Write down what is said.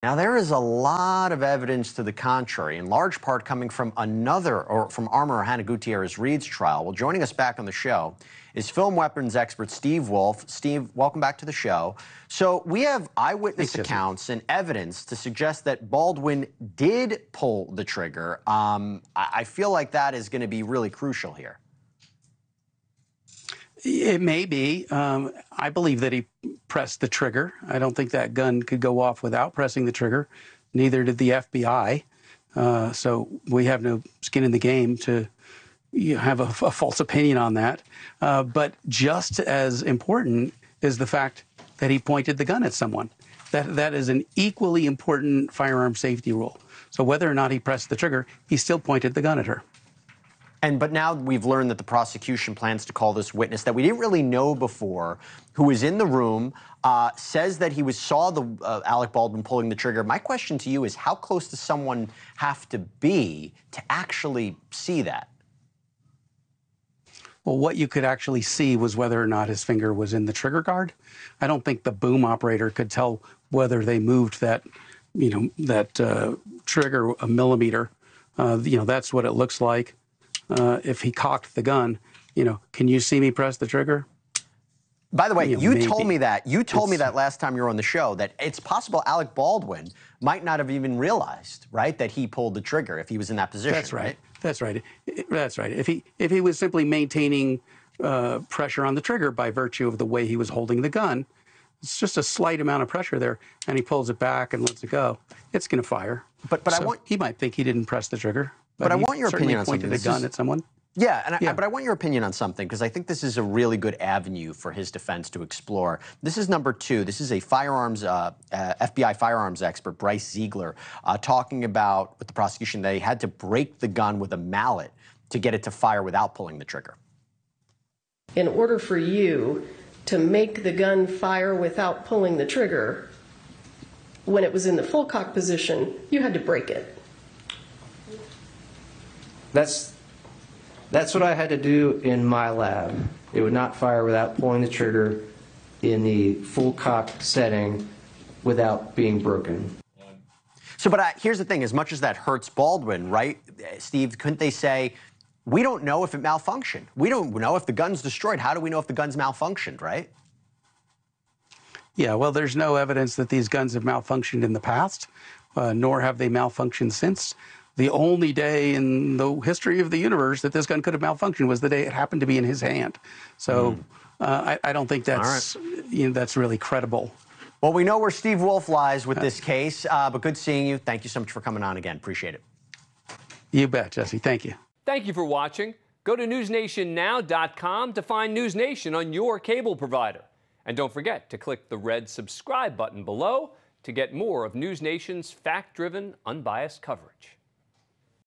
Now, there is a lot of evidence to the contrary, in large part coming from from Armorer Hannah Gutierrez Reed's trial. Well, joining us back on the show is film weapons expert Steve Wolf. Steve, welcome back to the show. So we have eyewitness accounts and evidence to suggest that Baldwin did pull the trigger. I feel like that is going to be really crucial here. It may be. I believe that he pressed the trigger. I don't think that gun could go off without pressing the trigger. Neither did the FBI. So we have no skin in the game to have a false opinion on that. But just as important is the fact that he pointed the gun at someone. That is an equally important firearm safety rule. So whether or not he pressed the trigger, he still pointed the gun at her. But now we've learned that the prosecution plans to call this witness that we didn't really know before, who was in the room, says that he saw Alec Baldwin pulling the trigger. My question to you is, how close does someone have to be to actually see that? Well, what you could actually see was whether or not his finger was in the trigger guard. I don't think the boom operator could tell whether they moved that, trigger a millimeter. That's what it looks like. If he cocked the gun, can you see me press the trigger? By the way, you told me that. You told me that last time you were on the show, that it's possible Alec Baldwin might not have even realized, right, that he pulled the trigger if he was in that position. That's right. That's right. That's right. If he was simply maintaining pressure on the trigger by virtue of the way he was holding the gun, it's just a slight amount of pressure there, and he pulls it back and lets it go. It's going to fire. But he might think he didn't press the trigger. But I want your opinion on something. Pointed a gun at someone. Yeah, but I want your opinion on something, because I think this is a really good avenue for his defense to explore. This is number two. This is a FBI firearms expert, Bryce Ziegler, talking about with the prosecution that he had to break the gun with a mallet to get it to fire without pulling the trigger. In order for you to make the gun fire without pulling the trigger, when it was in the full cock position, you had to break it. That's what I had to do in my lab. It would not fire without pulling the trigger in the full cock setting without being broken. So, but here's the thing, as much as that hurts Baldwin, right, Steve, couldn't they say, we don't know if it malfunctioned. We don't know if the gun's destroyed. How do we know if the gun's malfunctioned, right? Yeah, well, there's no evidence that these guns have malfunctioned in the past, nor have they malfunctioned since. The only day in the history of the universe that this gun could have malfunctioned was the day it happened to be in his hand. So I don't think that's, that's really credible. Well, we know where Steve Wolf lies with this case, but good seeing you. Thank you so much for coming on again. Appreciate it. You bet, Jesse. Thank you. Thank you for watching. Go to NewsNationNow.com to find NewsNation on your cable provider. And don't forget to click the red subscribe button below to get more of NewsNation's fact-driven, unbiased coverage.